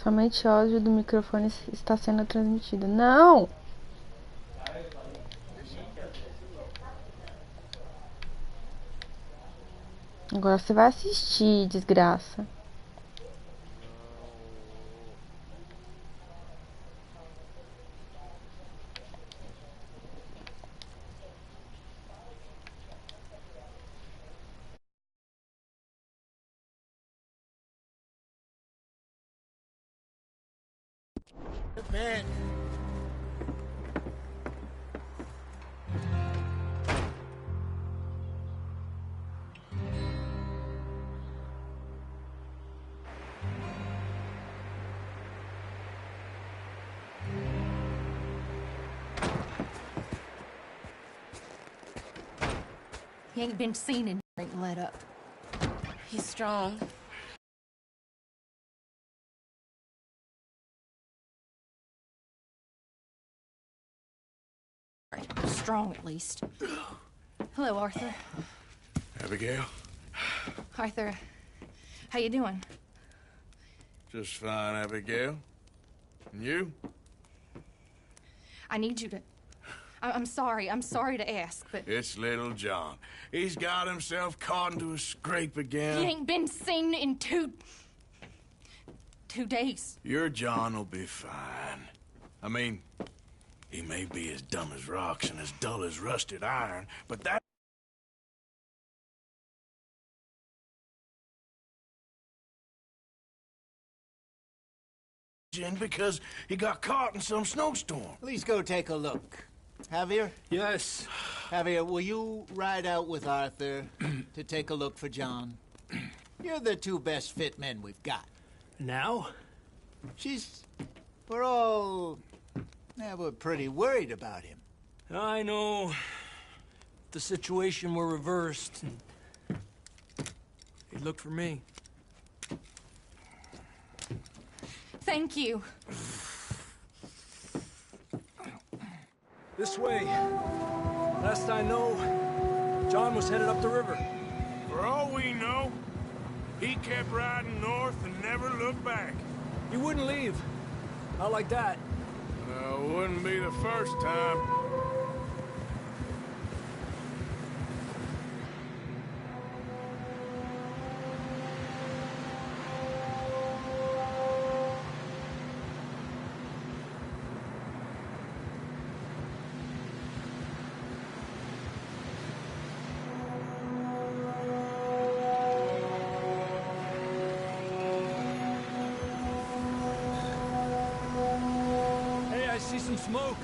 Somente áudio do microfone está sendo transmitido. Não! Agora você vai assistir, desgraça. Man. He ain't been seen and ain't let up. He's strong. Strong, at least. Hello, Arthur. Abigail? Arthur, how you doing? Just fine, Abigail. And you? I need you to... I'm sorry to ask, but... It's little John. He's got himself caught into a scrape again. He ain't been seen in two days. Your John will be fine. I mean, he may be as dumb as rocks and as dull as rusted iron, but that... because he got caught in some snowstorm. Please go take a look. Javier? Yes. Javier, will you ride out with Arthur to take a look for John? You're the two best fit men we've got. Now? We're pretty worried about him. I know. If the situation were reversed, he'd look for me. Thank you. This way. Last I know, John was headed up the river. For all we know, he kept riding north and never looked back. He wouldn't leave. Not like that. Wouldn't be the first time. See some smoke.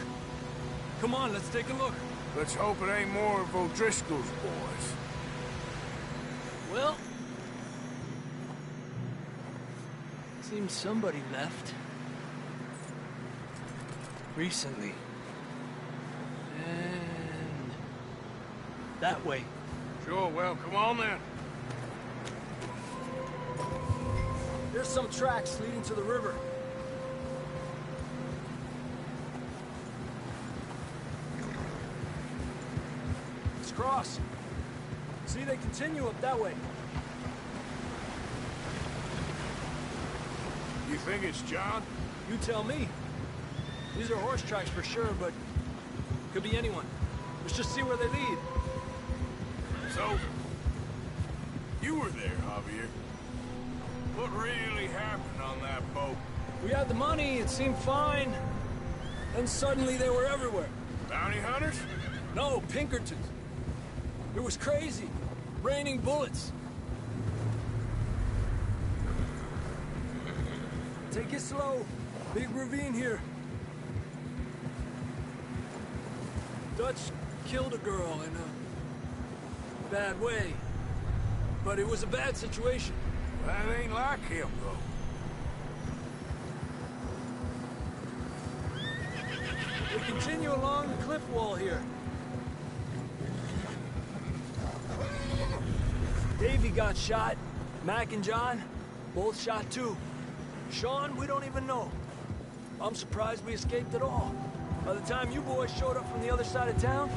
Come on, let's take a look. Let's hope it ain't more of O'Driscoll's boys. Well, seems somebody left. Recently. And that way. Sure, well, come on then. There's some tracks leading to the river. Cross. See, they continue up that way. You think it's John? You tell me. These are horse tracks for sure, but could be anyone. Let's just see where they lead. So, you were there, Javier. What really happened on that boat? We had the money, it seemed fine. Then suddenly they were everywhere. Bounty hunters? No, Pinkertons. It was crazy. Raining bullets. Take it slow. Big ravine here. Dutch killed a girl in a bad way. But it was a bad situation. That ain't like him, though. We continue along the cliff wall here. Davey got shot. Mac and John, both shot too. Sean, we don't even know. I'm surprised we escaped at all. By the time you boys showed up from the other side of town,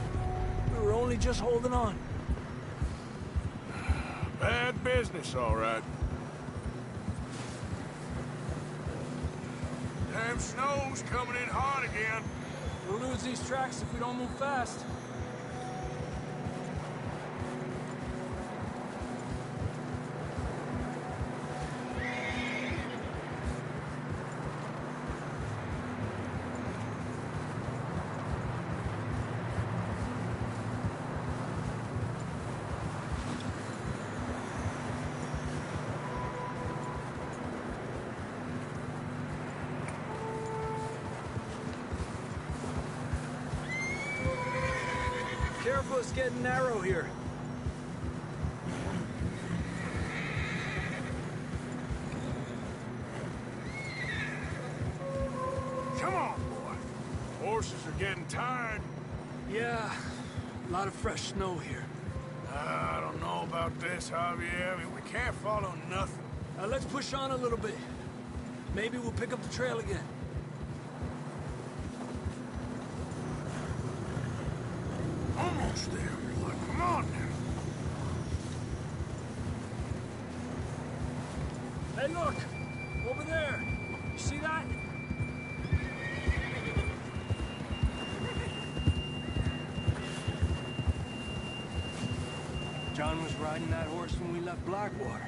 we were only just holding on. Bad business, all right. snow's coming in hard again. We'll lose these tracks if we don't move fast. Careful, it's getting narrow here. Come on, boy. Horses are getting tired. Yeah, a lot of fresh snow here. I don't know about this, Javier. I mean, we can't follow nothing. Let's push on a little bit. Maybe we'll pick up the trail again. Almost there, boy. Come on now. Hey, look! Over there! You see that? John was riding that horse when we left Blackwater.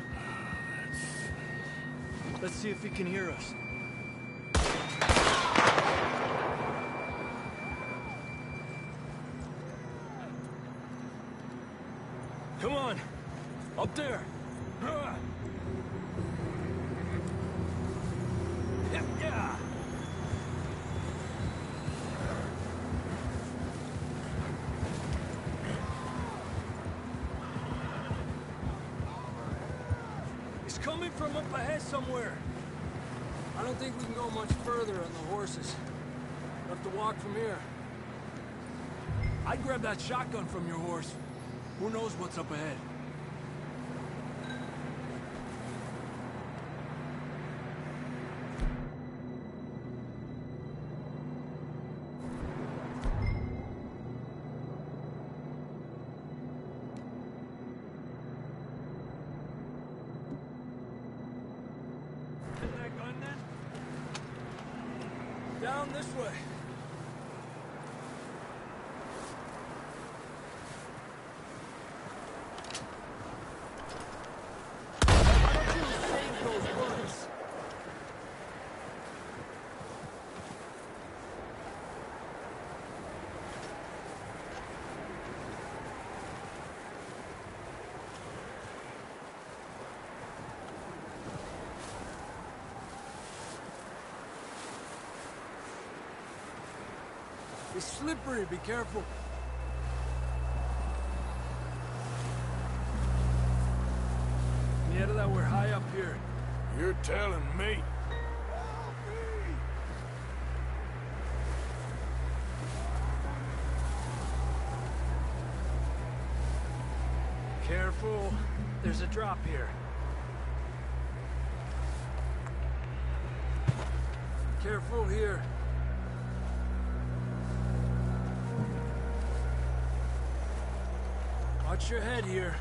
Let's see if he can hear us. Come on! Up there! Yeah! He's coming from up ahead somewhere. I don't think we can go much further on the horses. We'll have to walk from here. I'd grab that shotgun from your horse. Who knows what's up ahead? Isn't that gun then? Down this way. It's slippery, be careful. Yeah, that we're high up here. You're telling me. Careful, there's a drop here. Careful here. Watch your head here.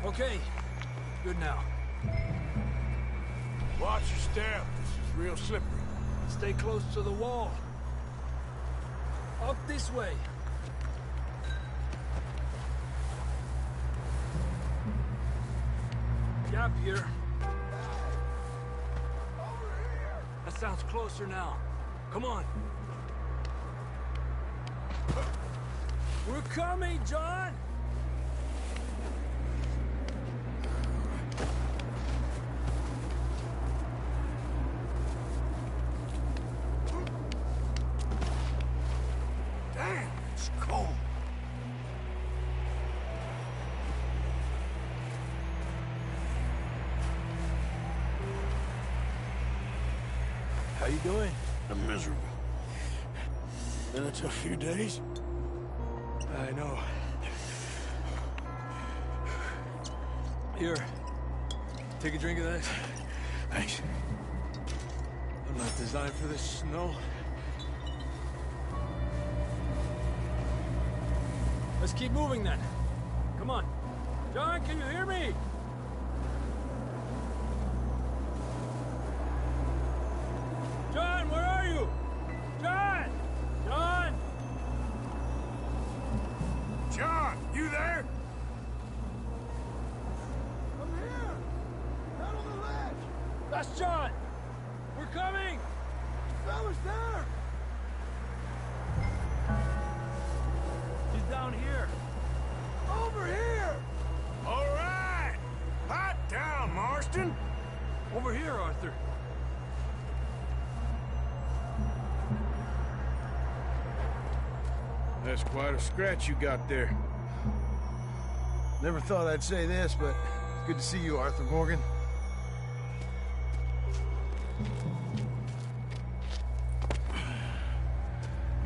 Okay, good now. Watch your step. This is real slippery. Stay close to the wall. Up this way. Gap here. That sounds closer now. Come on. We're coming, John! Damn, it's cold. How you doing? I'm miserable. Been a tough few days. I know. Here. Take a drink of that. Thanks. I'm not designed for this snow. Let's keep moving then. Come on. John, can you hear me? John, where are you? John! John! John, you there? I'm here! Out on the ledge! That's John! We're coming! The fella's there! He's down here. Over here! All right. Hot down, Marston. Over here, Arthur. That's quite a scratch you got there. Never thought I'd say this, but it's good to see you, Arthur Morgan.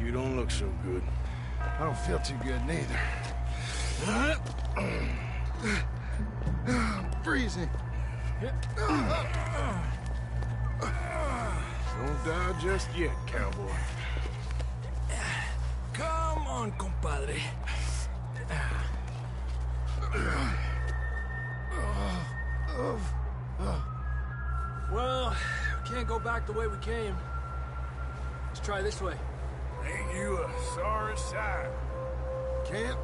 You don't look so good. I don't feel too good, neither. I'm freezing. Don't die just yet, cowboy. Come on, compadre. Well, we can't go back the way we came. Let's try this way. Ain't you a sorry sight? Can't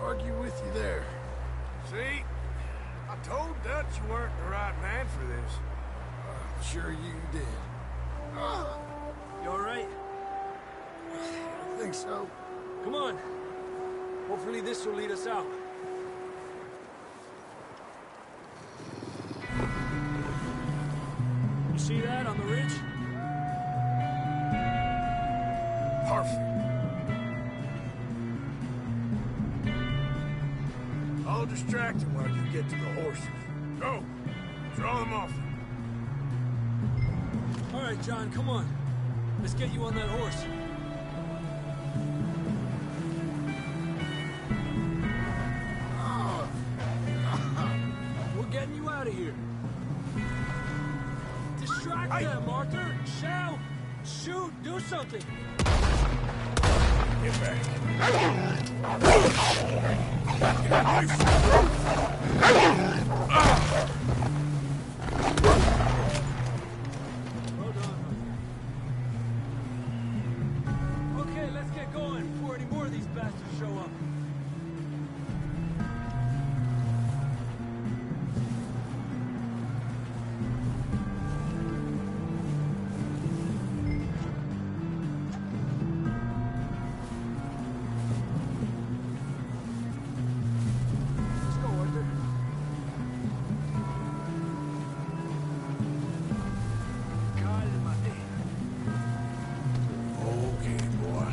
argue with you there. See? I told Dutch you weren't the right man for this. I'm sure you did. You all right? I think so. Come on. Hopefully this will lead us out. You see that on the ridge? Perfect. I'll distract him while you get to the horses. Go. Draw them off. All right, John, come on. Let's get you on that horse. We're getting you out of here. Distract them, Arthur. Shout. Shoot. Do something. Get back. Well done. Okay, let's get going before any more of these bastards show up. Let's go, Arthur. Cálmate. Okay, boy.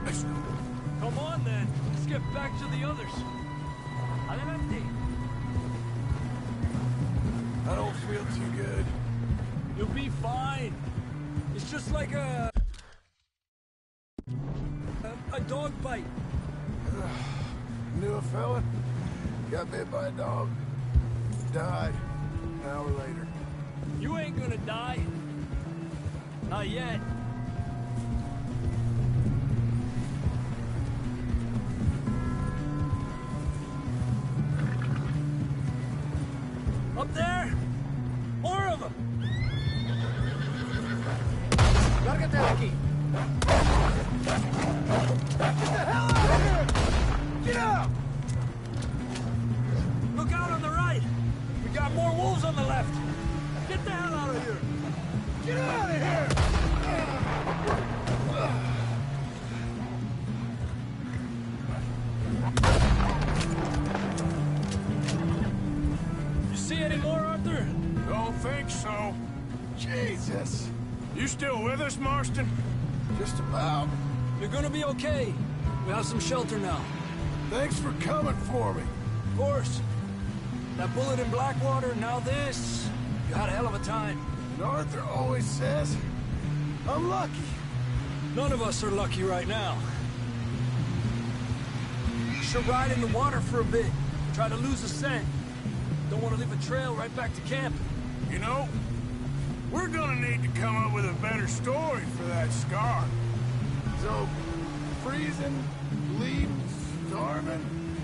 Let's go. Come on, then. Let's get back to the others. Adelante. I don't feel too good. You'll be fine. It's just like a dog bite. Knew a fella, got bit by a dog, died an hour later. You ain't gonna die. Not yet. Up there? More of them. Lárgate de aquí. Get the hell out of here! Get out! Look out on the right. We got more wolves on the left. Get the hell out of here! Get out of here! You see any more, Arthur? Don't think so. Jesus, You still with us, Marston? just about. You're gonna be okay. We have some shelter now. Thanks for coming for me. Of course. That bullet in Blackwater, now this. You had a hell of a time. And Arthur always says, I'm lucky. None of us are lucky right now. You should ride in the water for a bit. Try to lose the scent. Don't want to leave a trail right back to camp. You know, we're gonna need to come up with a better story for that scar. So, freezing, bleeding, starving.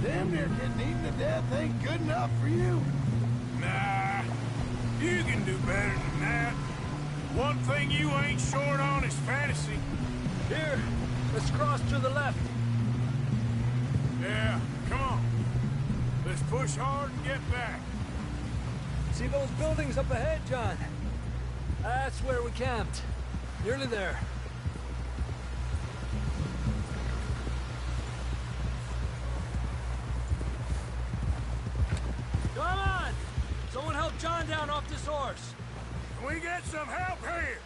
Damn near getting eaten to death ain't good enough for you. Nah, you can do better than that. One thing you ain't short on is fantasy. Here, let's cross to the left. Yeah, come on. Let's push hard and get back. See those buildings up ahead, John? That's where we camped. Nearly there. Come on! Someone help John down off this horse. Can we get some help here?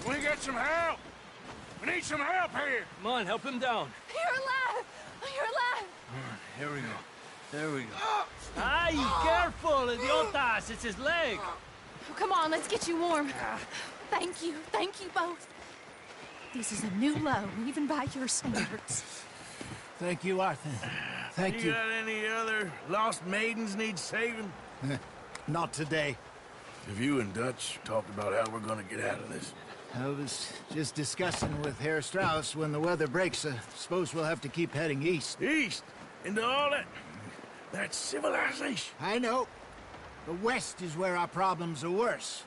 Can we get some help? We need some help here. Come on, help him down. You're alive! You're alive! Here we go. There we go. Ay, careful, idiotas! It's his leg. Oh, come on, let's get you warm. Thank you both. This is a new low, even by your standards. Thank you, Arthur. Thank You you. got any other lost maidens need saving? Not today. Have you and Dutch talked about how we're gonna get out of this? I was just discussing with Herr Strauss when the weather breaks. Suppose we'll have to keep heading east. East? Into all that civilization? I know. The west is where our problems are worse.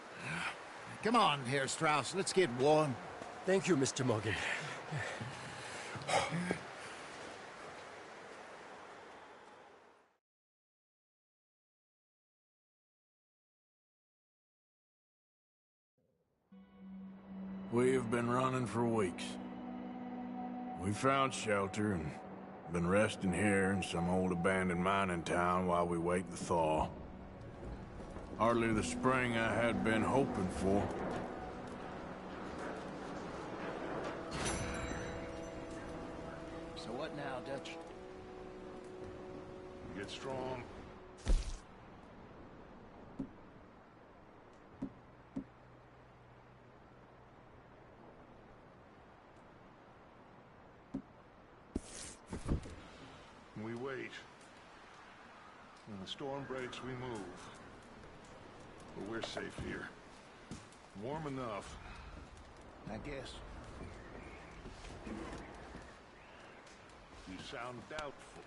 Come on, Herr Strauss. Let's get warm. Thank you, Mr. Morgan. We have been running for weeks. We found shelter and been resting here in some old abandoned mining town while we wait the thaw. Hardly the spring I had been hoping for. So what now, Dutch? Get strong. We wait. When the storm breaks, we move. But we're safe here. Warm enough. I guess. You sound doubtful.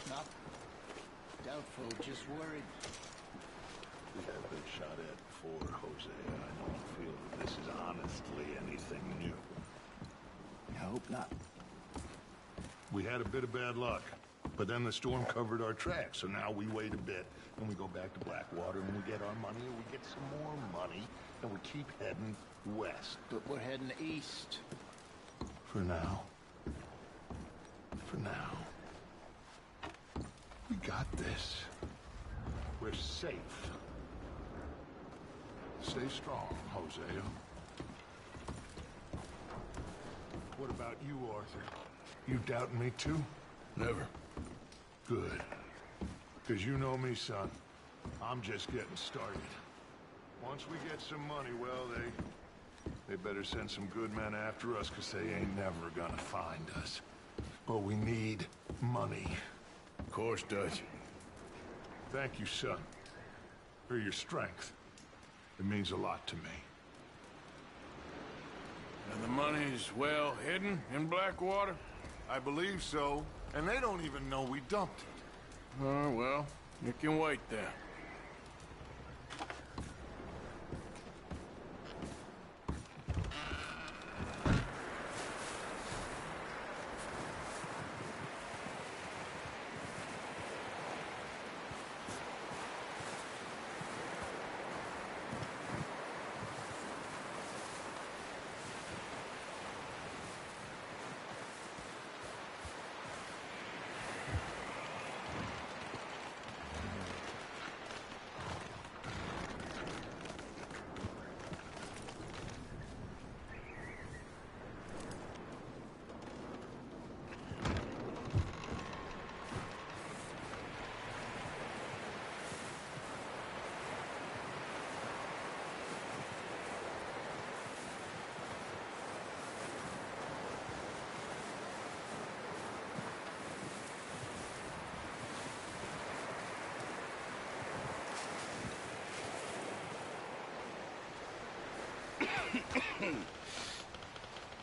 Not doubtful, just worried. We have been shot at before, Jose. I don't feel that this is honestly anything new. I hope not. We had a bit of bad luck, but then the storm covered our tracks, so now we wait a bit, and we go back to Blackwater, and we get our money, and we get some more money, and we keep heading west. But we're heading east. For now. For now. We got this. We're safe. Stay strong, Hosea. What about you, Arthur? You doubting me too? Never. Good. Because you know me, son. I'm just getting started. Once we get some money, well, they better send some good men after us, because they ain't never gonna find us. But we need money. Of course, Dutch. Thank you, son. For your strength. It means a lot to me. And the money's well hidden in Blackwater? I believe so. And they don't even know we dumped it. Oh, well, you can wait then.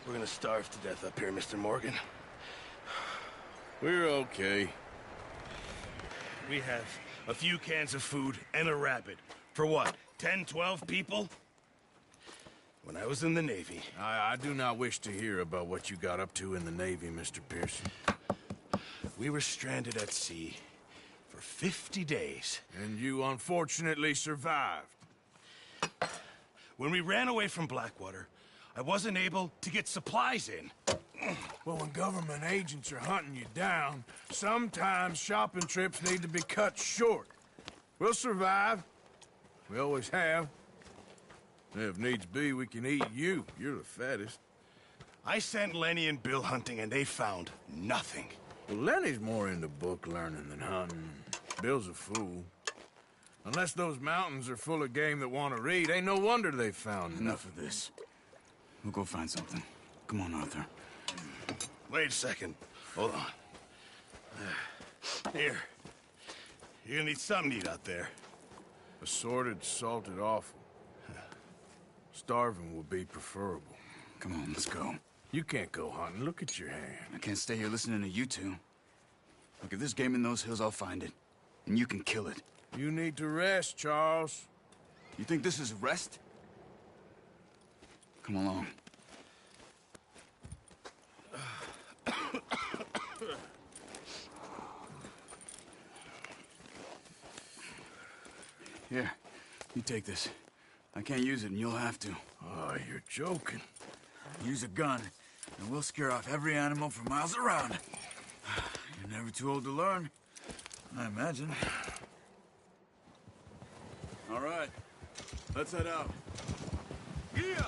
We're gonna starve to death up here, Mr. Morgan. We're okay. We have a few cans of food and a rabbit. For what, 10, 12 people? When I was in the Navy... I do not wish to hear about what you got up to in the Navy, Mr. Pearson. We were stranded at sea for 50 days. And you unfortunately survived. When we ran away from Blackwater, I wasn't able to get supplies in. Well, when government agents are hunting you down, sometimes shopping trips need to be cut short. We'll survive. We always have. If needs be, we can eat you. You're the fattest. I sent Lenny and Bill hunting, and they found nothing. Well, Lenny's more into book learning than hunting. Bill's a fool. Unless those mountains are full of game that want to read, ain't no wonder they found Enough of this. We'll go find something. Come on, Arthur. Wait a second. Hold on. Here. You're gonna need something to eat out there. Assorted, salted offal. Starving will be preferable. Come on, let's go. You can't go hunting. Look at your hand. I can't stay here listening to you two. Look, if there's game in those hills, I'll find it. And you can kill it. You need to rest, Charles. You think this is rest? Come along. Here, you take this. I can't use it, and you'll have to. Oh, you're joking. Use a gun, and we'll scare off every animal for miles around. You're never too old to learn, I imagine. All right, let's head out. Yeah!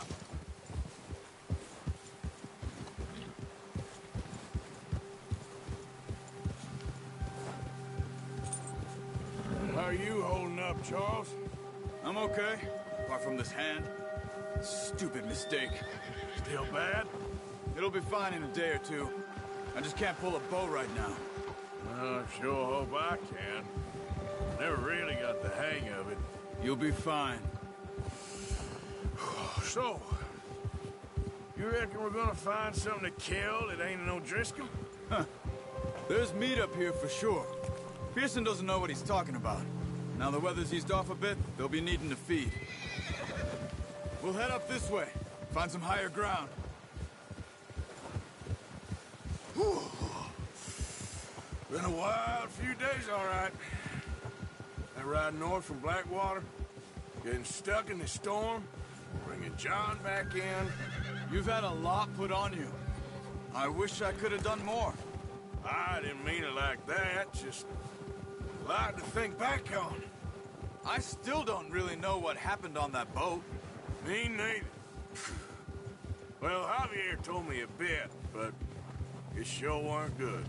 How are you holding up, Charles? I'm okay, apart from this hand. Stupid mistake. Still bad? It'll be fine in a day or two. I just can't pull a bow right now. I sure hope I can. Never really got the hang of it. You'll be fine. So, you reckon we're gonna find something to kill that ain't no Driscoll? Huh. There's meat up here for sure. Pearson doesn't know what he's talking about. Now the weather's eased off a bit, they'll be needing to feed. We'll head up this way, find some higher ground. Whew. Been a wild few days, all right. That ride north from Blackwater, getting stuck in the storm, bringing John back in. You've had a lot put on you. I wish I could have done more. I didn't mean it like that, just a lot to think back on. I still don't really know what happened on that boat. Me neither. Well, Javier told me a bit, but it sure weren't good.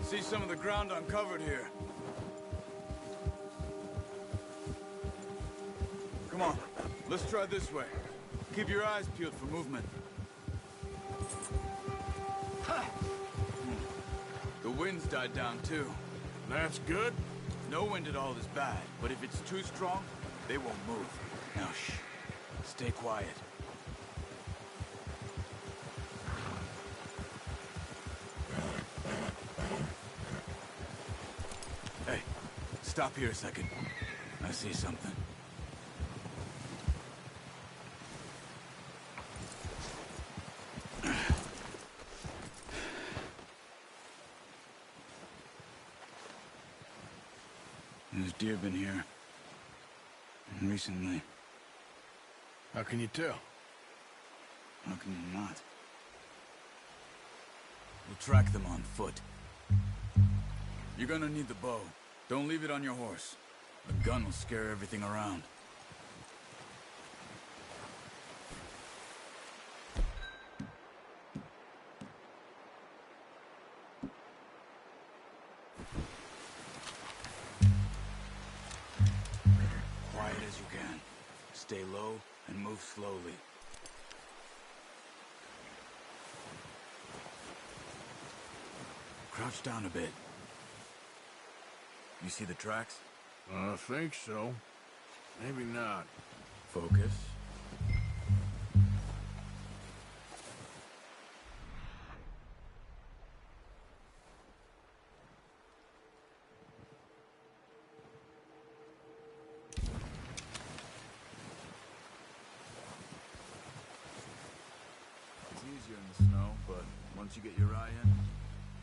See some of the ground uncovered here. Come on, let's try this way. Keep your eyes peeled for movement. The wind's died down too. That's good. No wind at all is bad, but if it's too strong, they won't move. Now shh, stay quiet. Hey, stop here a second. I see something. There's deer been here. Recently. How can you tell? How can you not? We'll track them on foot. You're gonna need the bow. Don't leave it on your horse. A gun will scare everything around. Quiet as you can. Stay low and move slowly. Crouch down a bit. You see the tracks? I think so. Maybe not. Focus. It's easier in the snow, but once you get your eye in,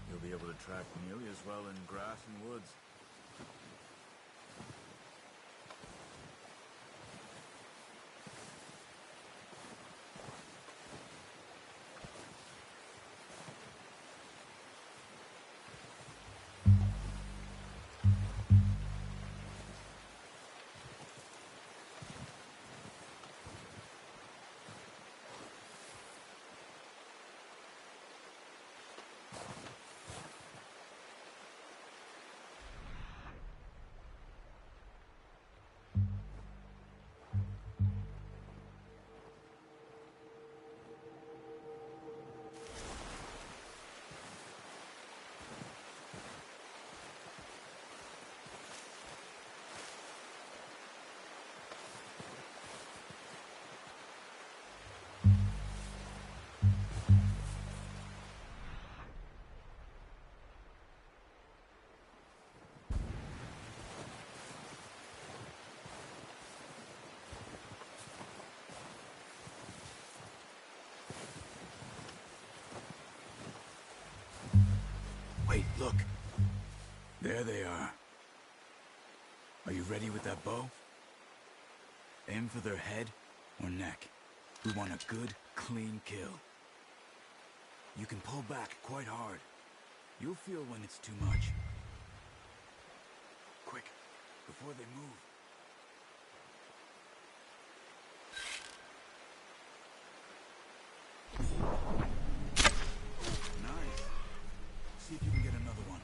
you'll be able to track nearly as well in grass and woods. Wait, look. There they are. Are you ready with that bow? Aim for their head or neck. We want a good, clean kill. You can pull back quite hard. You'll feel when it's too much. Quick, before they move. Nice. See if you can get another one.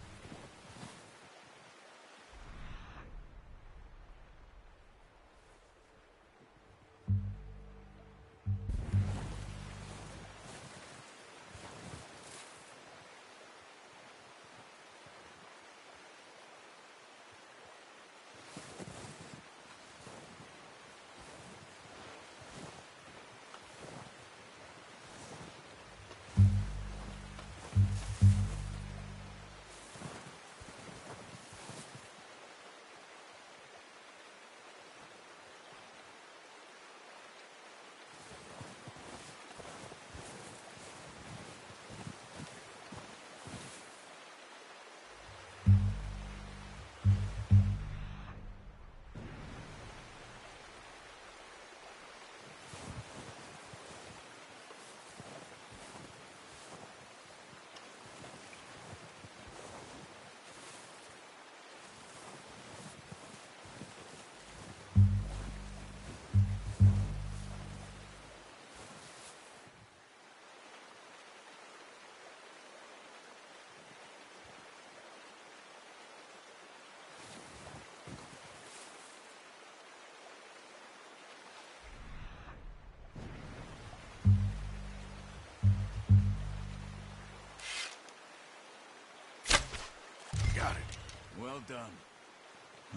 Got it. Well done.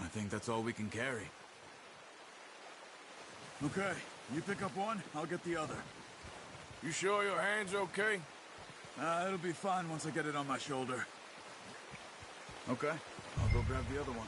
I think that's all we can carry. Okay, you pick up one, I'll get the other. You sure your hand's okay? It'll be fine once I get it on my shoulder. Okay, I'll go grab the other one.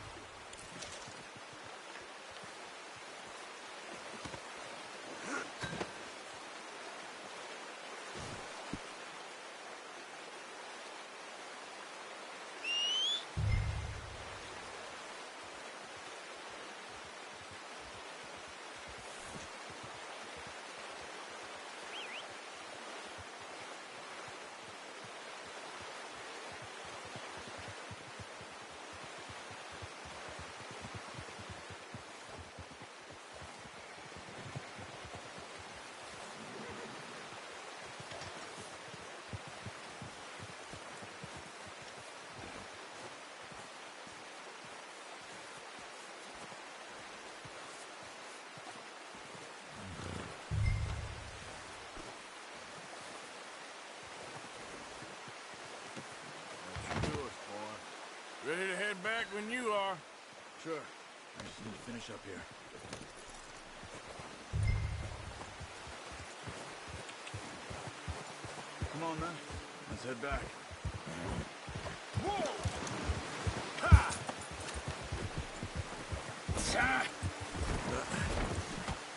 Sure. I just need to finish up here. Come on, then. Let's head back. Whoa! Ha! Ha!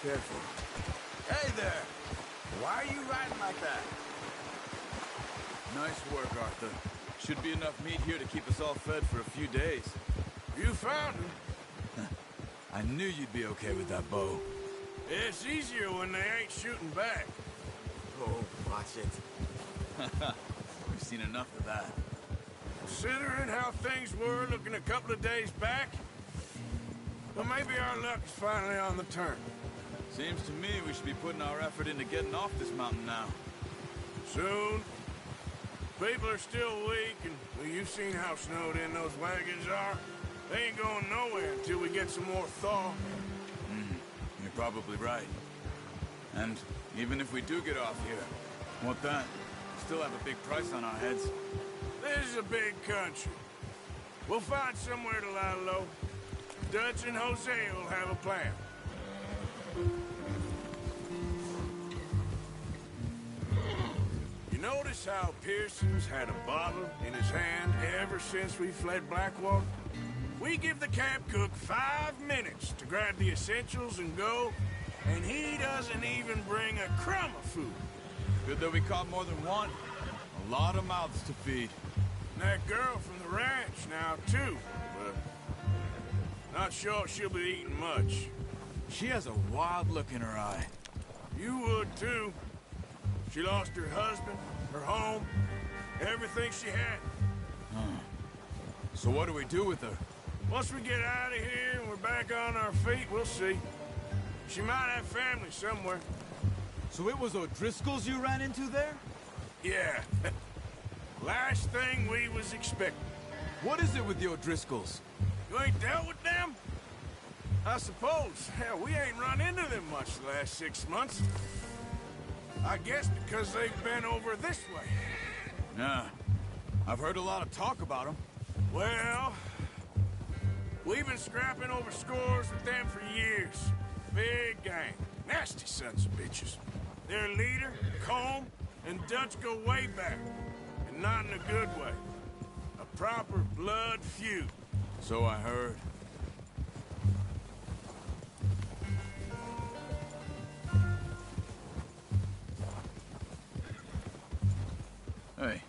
Careful. Hey there! Why are you riding like that? Nice work, Arthur. Should be enough meat here to keep us all fed for a few days. You found him. I knew you'd be okay with that bow. It's easier when they ain't shooting back. Oh, watch it. We've seen enough of that. Considering how things were looking a couple of days back, well, maybe our luck is finally on the turn. Seems to me we should be putting our effort into getting off this mountain now. Soon. People are still weak, and well, you've seen how snowed in those wagons are. They ain't going nowhere until we get some more thaw. You're probably right. And even if we do get off here, what then? We still have a big price on our heads. This is a big country. We'll find somewhere to lie low. Dutch and Hosea will have a plan. You notice how Pearson's had a bottle in his hand ever since we fled Blackwater? We give the camp cook 5 minutes to grab the essentials and go, and he doesn't even bring a crumb of food. Good that we caught more than one. A lot of mouths to feed. And that girl from the ranch now, too, but not sure she'll be eating much. She has a wild look in her eye. You would, too. She lost her husband, her home, everything she had. So what do we do with her? Once we get out of here and we're back on our feet, we'll see. She might have family somewhere. So it was O'Driscoll's you ran into there? Yeah. Last thing we was expecting. What is it with the O'Driscolls? You ain't dealt with them? I suppose. Hell, we ain't run into them much the last 6 months. I guess because they've been over this way. Nah. I've heard a lot of talk about them. Well, we've been scrapping over scores with them for years. Big gang. Nasty sons of bitches. Their leader, Combe, and Dutch go way back. And not in a good way. A proper blood feud. So I heard. Hey.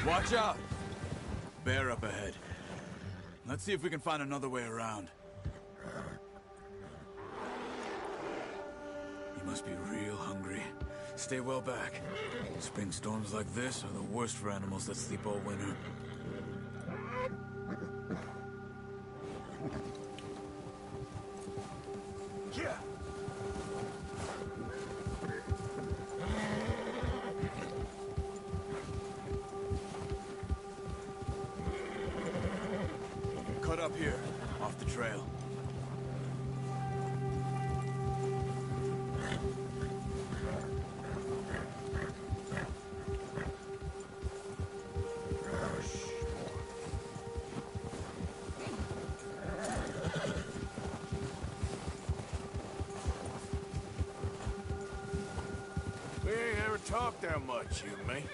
Watch out! Bear up ahead. Let's see if we can find another way around. You must be real hungry. Stay well back. Spring storms like this are the worst for animals that sleep all winter. Yeah. Cut up here, off the trail. We ain't ever talked that much, you and me.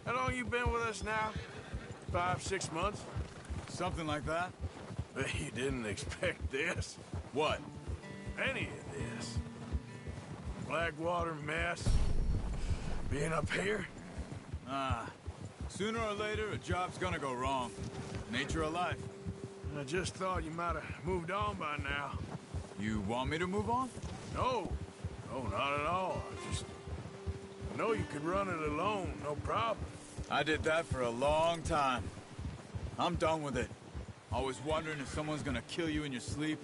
How long you been with us now? 5, 6 months? Something like that? Bet you didn't expect this. What? Any of this. Blackwater mess. Being up here. Sooner or later, a job's gonna go wrong. Nature of life. I just thought you might have moved on by now. You want me to move on? No. No, not at all. I know you could run it alone, no problem. I did that for a long time. I'm done with it. Always wondering if someone's gonna kill you in your sleep.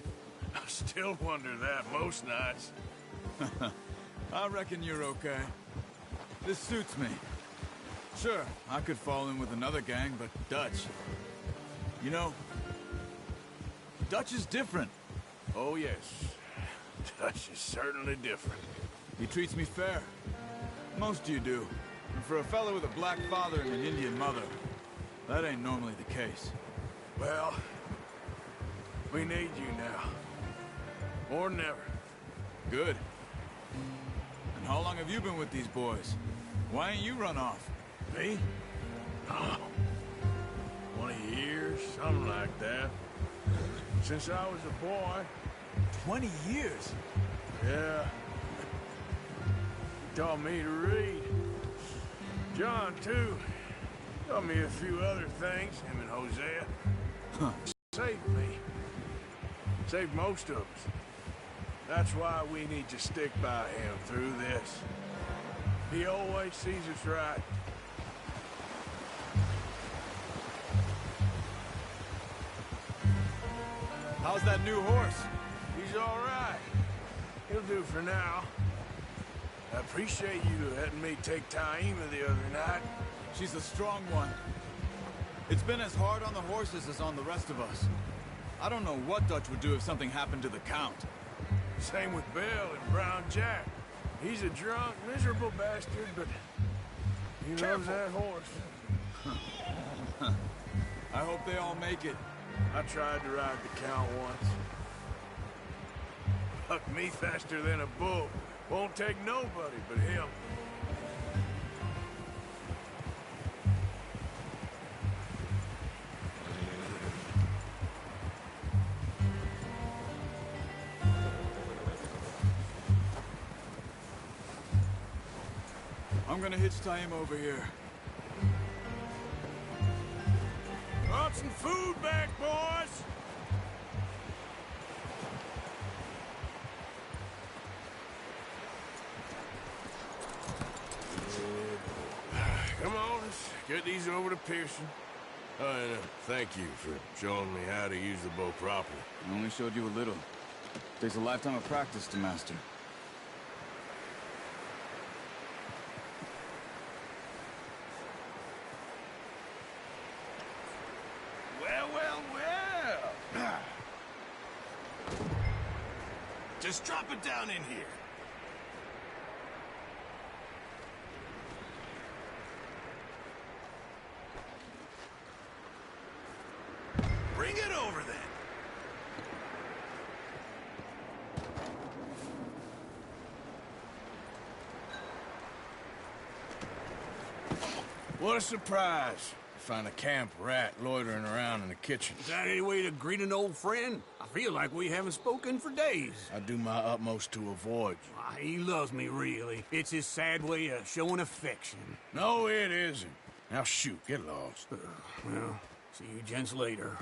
I still wonder that most nights. I reckon you're okay. This suits me. Sure, I could fall in with another gang, but Dutch... You know, Dutch is different. Oh, yes. Dutch is certainly different. He treats me fair. Most of you do. And for a fellow with a black father and an Indian mother, That ain't normally the case. Well, we need you now. More than ever. Good. And how long have you been with these boys? Why ain't you run off? Me? Oh, 20 years, something like that. Since I was a boy. 20 years? Yeah. He taught me to read. John, too. Taught me a few other things, him and Hosea. Huh. Saved me. Saved most of us. That's why we need to stick by him through this. He always sees us right. How's that new horse? He's all right. He'll do for now. I appreciate you letting me take Taima the other night. She's a strong one. It's been as hard on the horses as on the rest of us. I don't know what Dutch would do if something happened to the Count. Same with Bill and Brown Jack. He's a drunk, miserable bastard, but he loves that horse. I hope they all make it. I tried to ride the Count once. Bucked me faster than a bull. Won't take nobody but him. I'm gonna hitch Taima over here. Brought some food back, boys! Come on, let's get these over to Pearson. Oh, and thank you for showing me how to use the bow properly. I only showed you a little. Takes a lifetime of practice to master. Well, well, well. Just drop it down in here. Bring it over then. What a surprise. Find a camp rat loitering around in the kitchen. Is that any way to greet an old friend? I feel like we haven't spoken for days. I do my utmost to avoid you. Why, he loves me, really. It's his sad way of showing affection. No, it isn't. Now shoot, get lost. Well, see you gents later.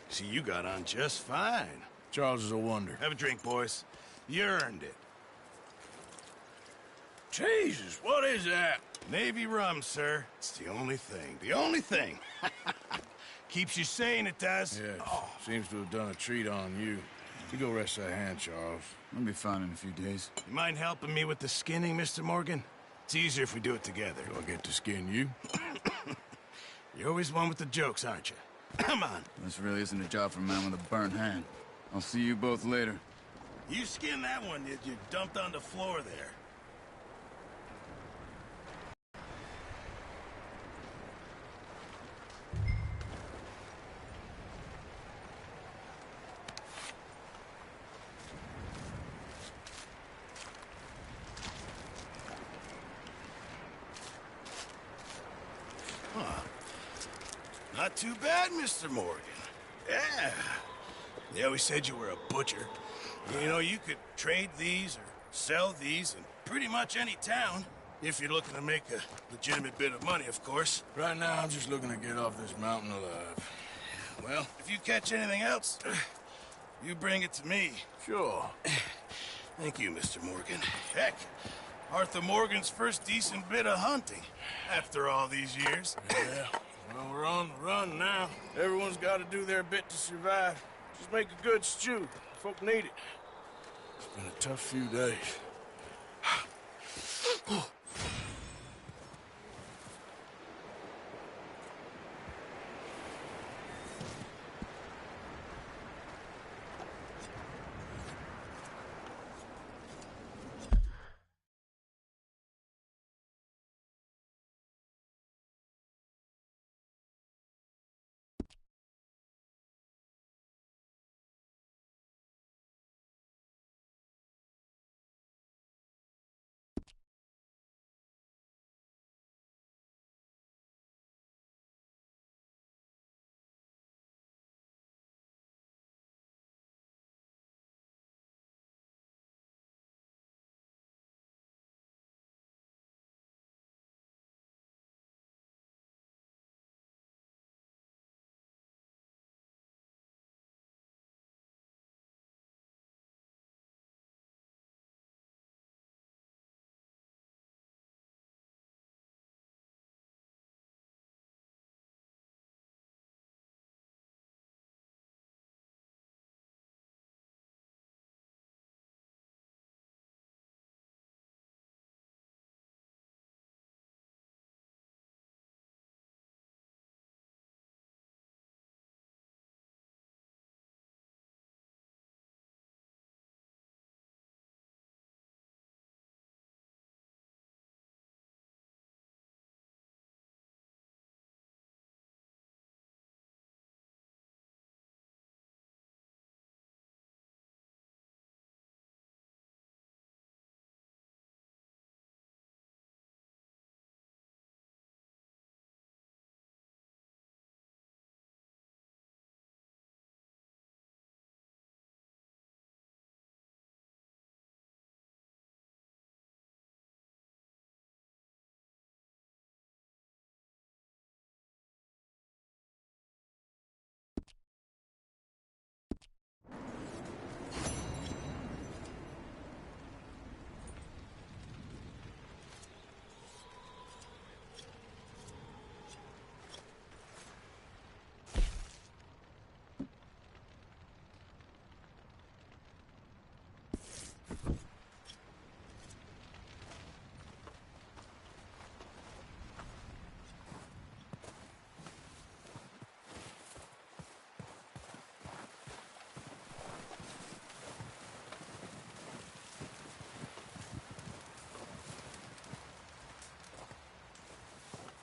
See, you got on just fine. Charles is a wonder. Have a drink, boys. You earned it. Jesus, what is that? Navy rum, sir. It's the only thing. The only thing. Keeps you sane, it does. Yes, seems to have done a treat on you. You go rest that hand, Charles. I'll be fine in a few days. You mind helping me with the skinning, Mr. Morgan? It's easier if we do it together. Do I get to skin you? You're always one with the jokes, aren't you? Come on. This really isn't a job for a man with a burnt hand. I'll see you both later. You skinned that one that you dumped on the floor there. Not too bad, Mr. Morgan. Yeah. They always said you were a butcher. You know, you could trade these or sell these in pretty much any town. If you're looking to make a legitimate bit of money, of course. Right now, I'm just looking to get off this mountain alive. Well, if you catch anything else, you bring it to me. Sure. Thank you, Mr. Morgan. Heck, Arthur Morgan's first decent bit of hunting after all these years. Yeah. Well, we're on the run now. Everyone's got to do their bit to survive. Just make a good stew. Folk need it. It's been a tough few days.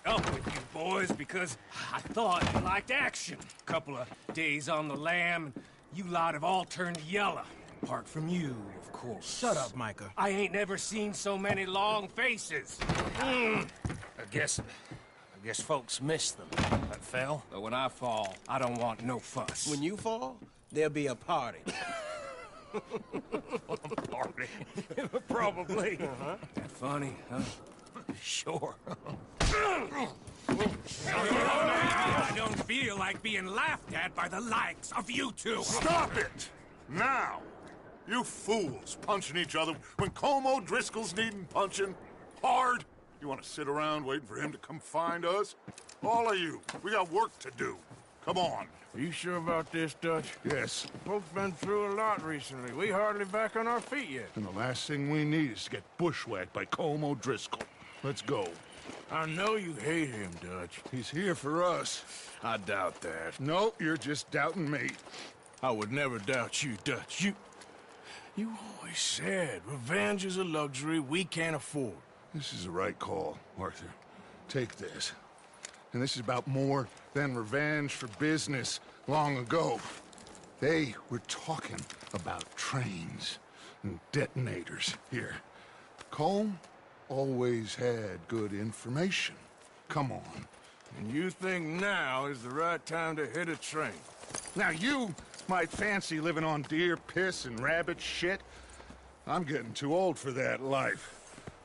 up with you boys because I thought you liked action. Couple of days on the lam, and you lot have all turned yellow. Apart from you, of course. Shut up, Micah. I ain't never seen so many long faces. I guess folks miss them. That fell. But when I fall, I don't want no fuss. When you fall, there'll be a party. Party. Probably. That funny, huh? Sure. I don't feel like being laughed at by the likes of you two. Stop it! Now! You fools punching each other when Como Driscoll's needing punching hard. You want to sit around waiting for him to come find us? All of you, we got work to do. Come on. Are you sure about this, Dutch? Yes. Both been through a lot recently. We hardly back on our feet yet. And the last thing we need is to get bushwhacked by Como Driscoll. Let's go. I know you hate him, Dutch. He's here for us. I doubt that. No, you're just doubting me. I would never doubt you, Dutch. You always said revenge is a luxury we can't afford. This is the right call, Arthur. Take this. And this is about more than revenge for business long ago. They were talking about trains and detonators here. Colm always had good information. Come on. And you think now is the right time to hit a train? Now you might fancy living on deer piss and rabbit shit. I'm getting too old for that life.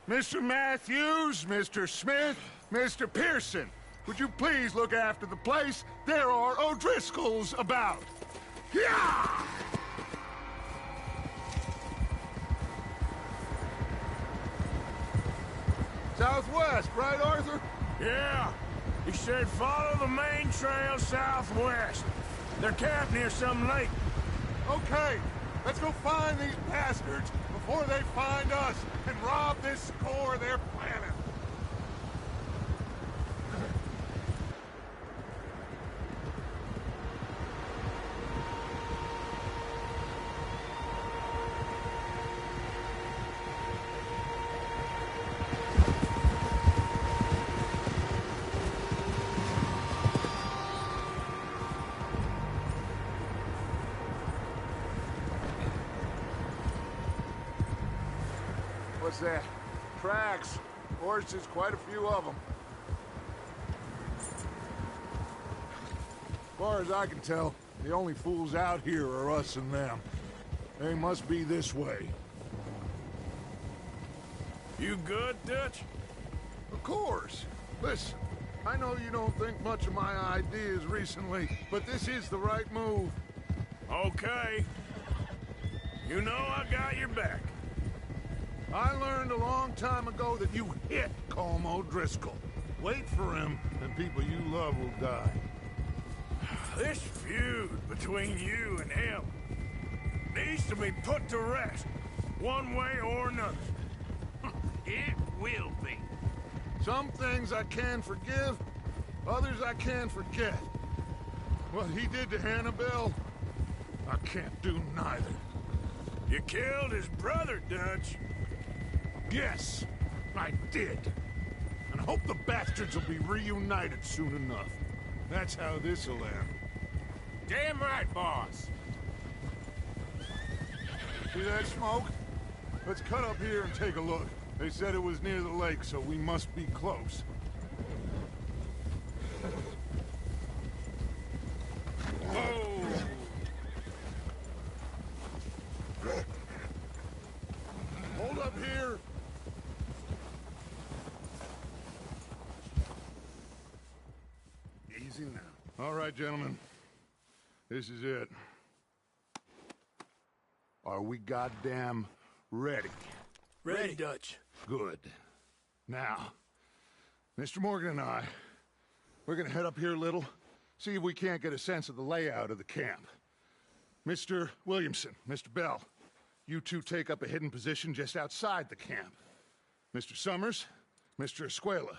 Mr. Matthews, Mr. Smith, Mr. Pearson, would you please look after the place? There are O'Driscolls about. Yeah! Southwest, right, Arthur? Yeah. He said follow the main trail southwest. They're camped near some lake. Okay, let's go find these bastards before they find us and rob this score they're planning. What's that? Tracks. Horses, quite a few of them. As far as I can tell, the only fools out here are us and them. They must be this way. You good, Dutch? Of course. Listen, I know you don't think much of my ideas recently, but this is the right move. Okay. You know I got your back. I learned a long time ago that you hit Colm O'Driscoll. Wait for him, and people you love will die. This feud between you and him needs to be put to rest, one way or another. It will be. Some things I can forgive, others I can forget. What he did to Annabelle, I can't do neither. You killed his brother, Dutch. Yes, I did. And I hope the bastards will be reunited soon enough. That's how this'll end. Damn right, boss. See that smoke? Let's cut up here and take a look. They said it was near the lake, so we must be close. Whoa! Hold up here. Easy now. All right, gentlemen. This is it. Are we goddamn ready? Ready, Dutch. Good. Now, Mr. Morgan and I, we're gonna head up here a little, see if we can't get a sense of the layout of the camp. Mr. Williamson, Mr. Bell, you two take up a hidden position just outside the camp. Mr. Summers, Mr. Escuela,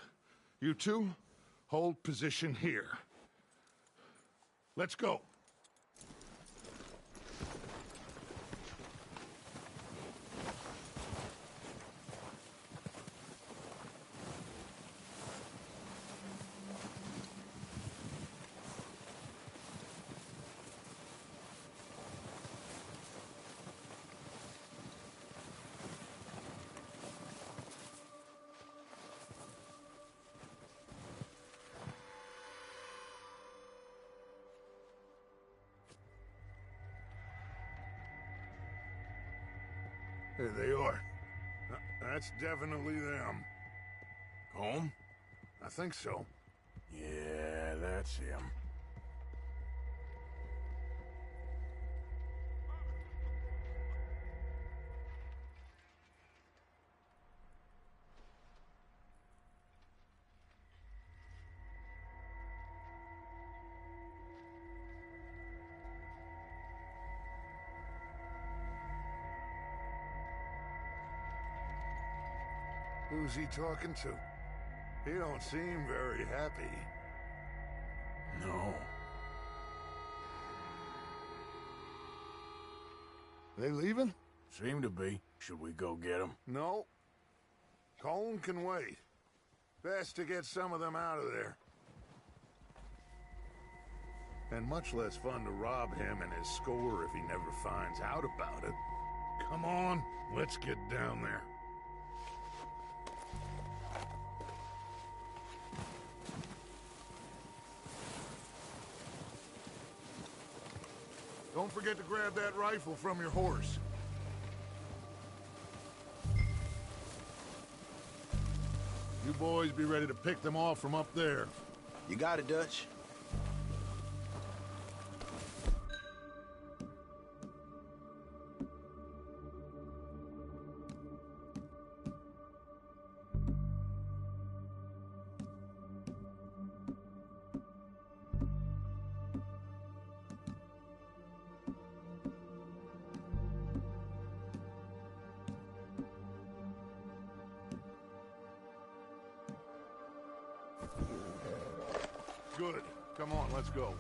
you two hold position here. Let's go. There they are. That's definitely them. Home? I think so. Yeah, that's him. Who's he talking to? He don't seem very happy. No. They leaving? Seem to be. Should we go get them? No. Colm can wait. Best to get some of them out of there. And much less fun to rob him and his score if he never finds out about it. Come on, let's get down there. Don't forget to grab that rifle from your horse. You boys be ready to pick them off from up there. You got it, Dutch. Good. Come on, let's go.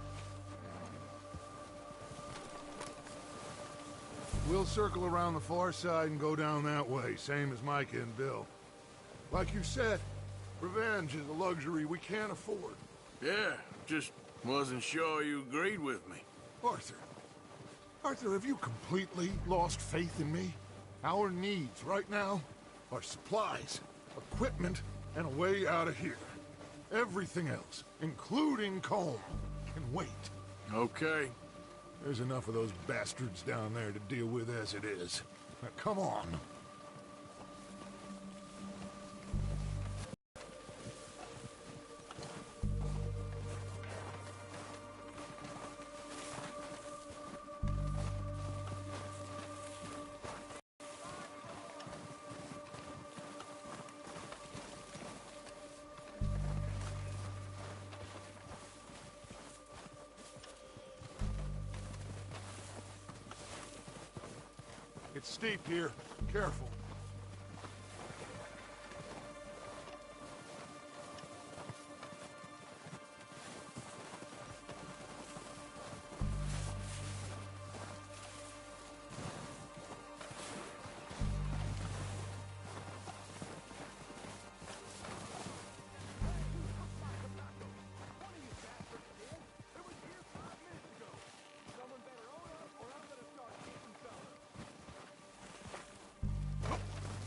We'll circle around the far side and go down that way, same as Micah and Bill. Like you said, revenge is a luxury we can't afford. Yeah, just wasn't sure you agreed with me. Arthur. Arthur, have you completely lost faith in me? Our needs right now are supplies, equipment, and a way out of here. Everything else, including Colm, can wait. Okay. There's enough of those bastards down there to deal with as it is. Now, come on. It's steep here. Careful.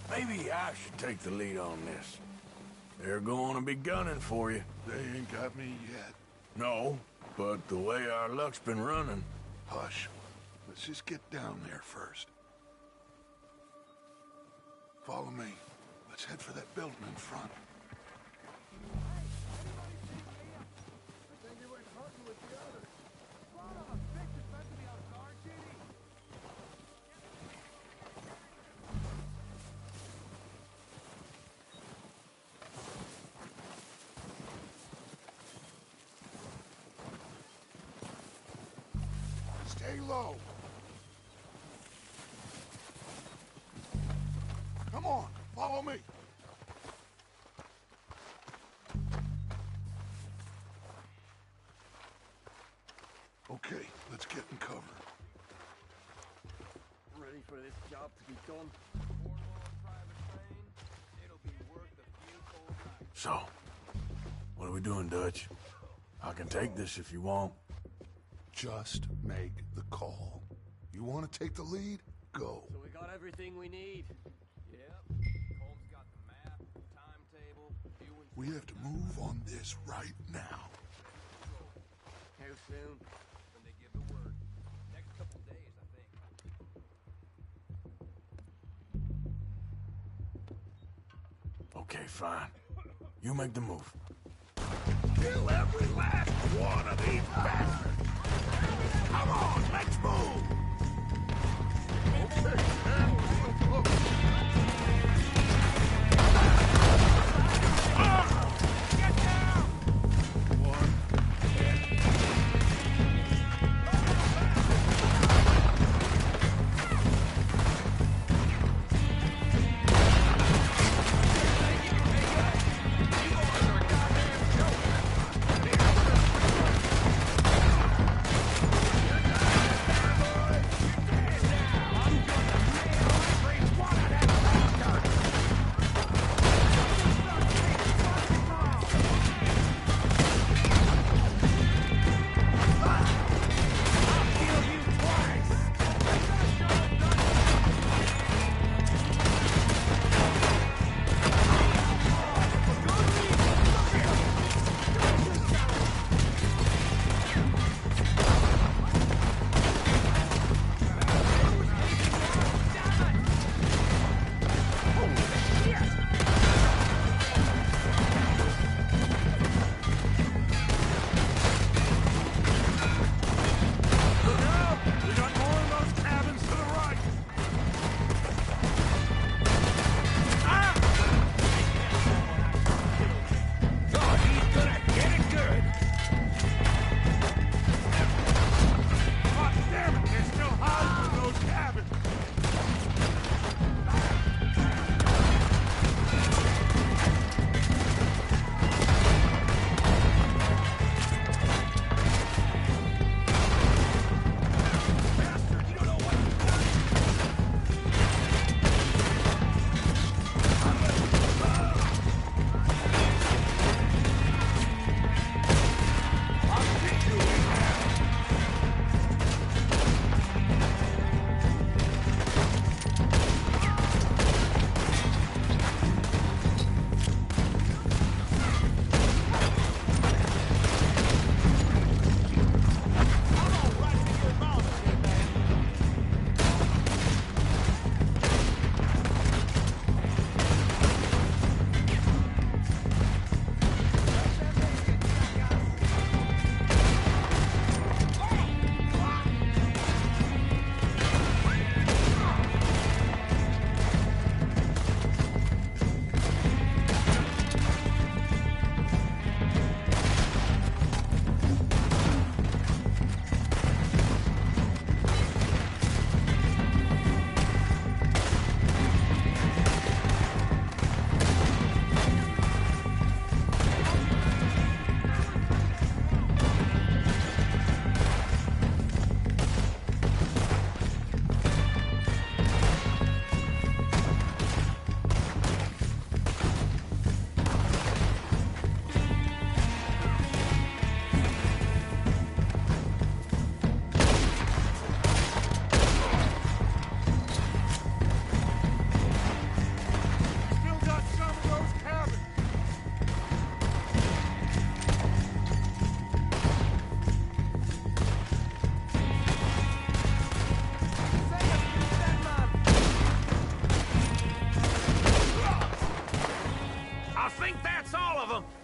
Maybe I should take the lead on this. They're going to be gunning for you. They ain't got me yet. No, but the way our luck's been running... Hush. Let's just get down there first. Follow me. Let's head for that building in front. Stay low. Come on, follow me. Okay, let's get in cover. Ready for this job to be done? So, what are we doing, Dutch? I can take this if you want. Just make the call. You want to take the lead? Go. So we got everything we need. Yep. Holmes got the map, timetable, viewing... We have to move on this right now. How soon? When they give the word. Next couple days, I think. Okay, fine. You make the move. Kill every last one of these bastards! Come on, let's move! Okay, get down! One.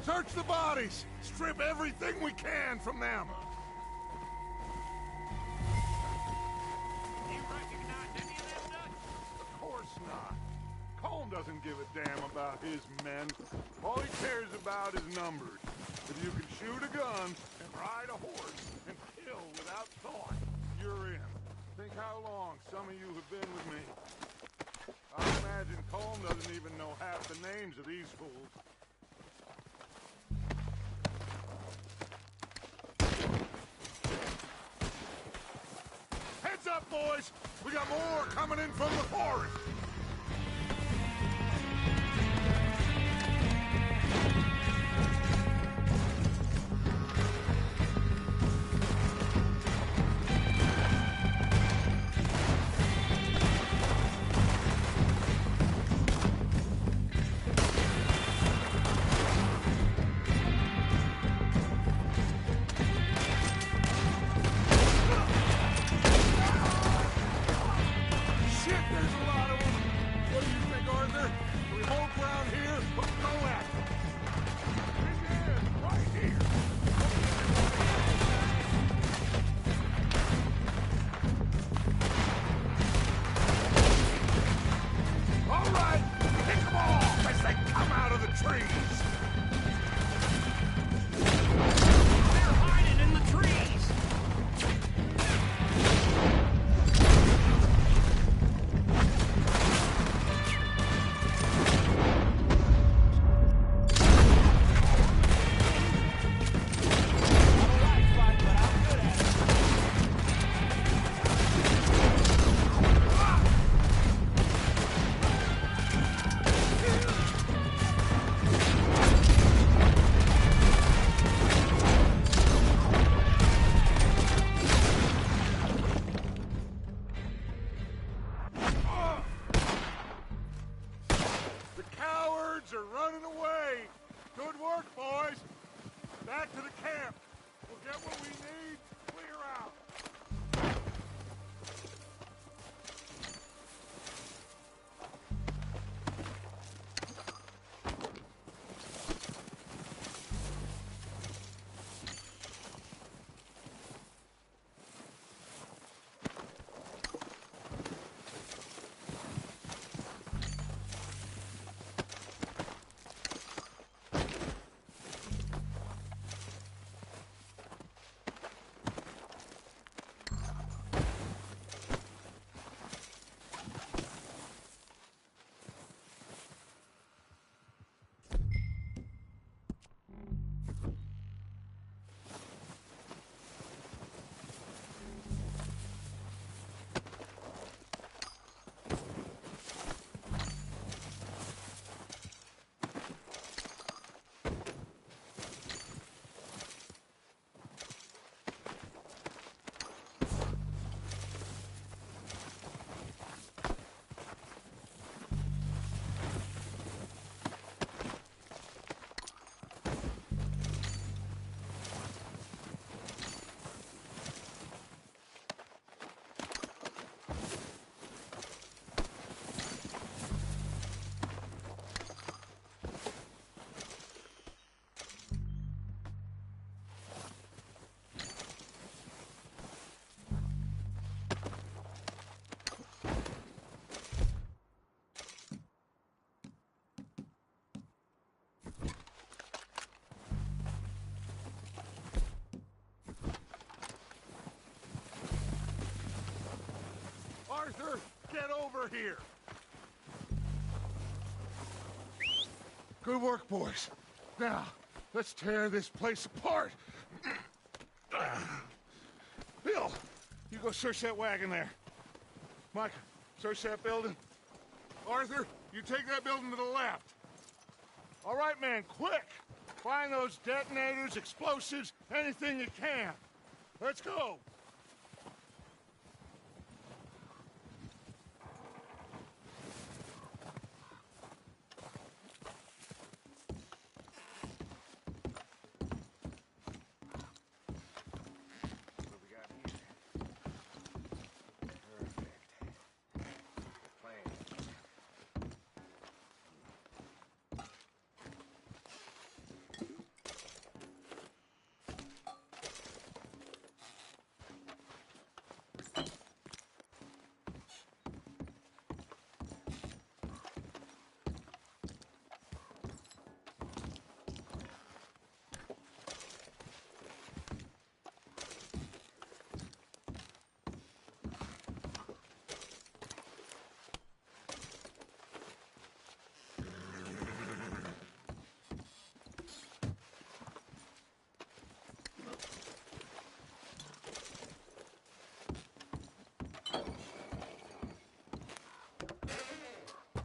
Search the bodies! Strip everything we can from them! You recognize any of them, Dutch? Of course not. Colm doesn't give a damn about his men. All he cares about is numbers. If you can shoot a gun and ride a horse and kill without thought, you're in. Think how long some of you have been with me. I imagine Colm doesn't even know half the names of these fools. Heads up, boys! We got more coming in from the forest! Shit, there's a lot of them! Get over here! Good work, boys. Now, let's tear this place apart. Bill, you go search that wagon there. Mike, search that building. Arthur, you take that building to the left. All right, man, quick! Find those detonators, explosives, anything you can. Let's go!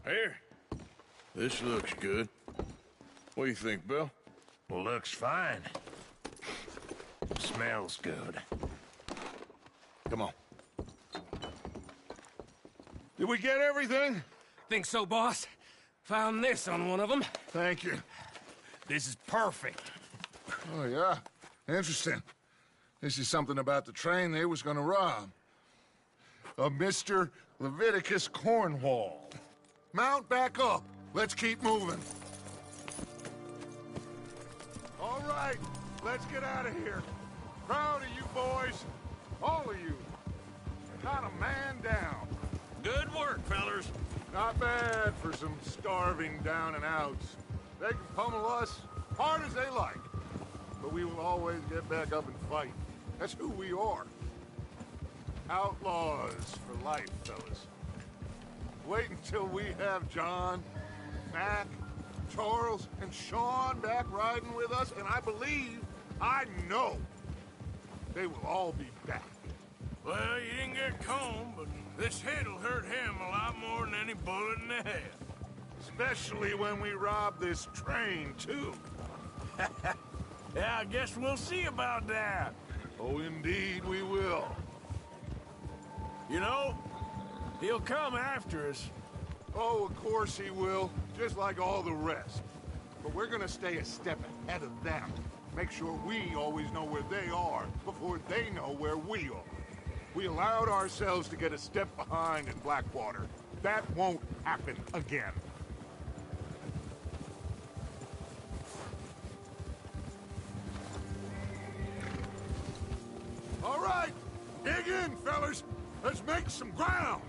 Here. This looks good. What do you think, Bill? Looks fine. Smells good. Come on. Did we get everything? Think so, boss? Found this on one of them. Thank you. This is perfect. Oh, yeah? Interesting. This is something about the train they was gonna rob. A Mr. Leviticus Cornwall. Mount back up. Let's keep moving. All right, let's get out of here. Proud of you boys. All of you. Got a man down. Good work, fellers. Not bad for some starving down and outs. They can pummel us hard as they like. But we will always get back up and fight. That's who we are. Outlaws for life, fellas. Wait until we have John, Mac, Charles, and Sean back riding with us, and I know, they will all be back. Well, you didn't get Combe, but this hit'll hurt him a lot more than any bullet in the head. Especially when we rob this train, too. Yeah, I guess we'll see about that. Oh, indeed we will. You know, he'll come after us. Oh, of course he will, just like all the rest. But we're gonna stay a step ahead of them. Make sure we always know where they are before they know where we are. We allowed ourselves to get a step behind in Blackwater. That won't happen again. All right, dig in, fellas. Let's make some ground.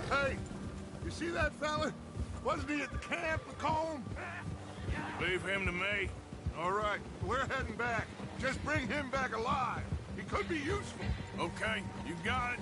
Hey, you see that fella? Wasn't he at the camp, Macomb? Leave him to me. All right, we're heading back. Just bring him back alive. He could be useful. Okay, you got it.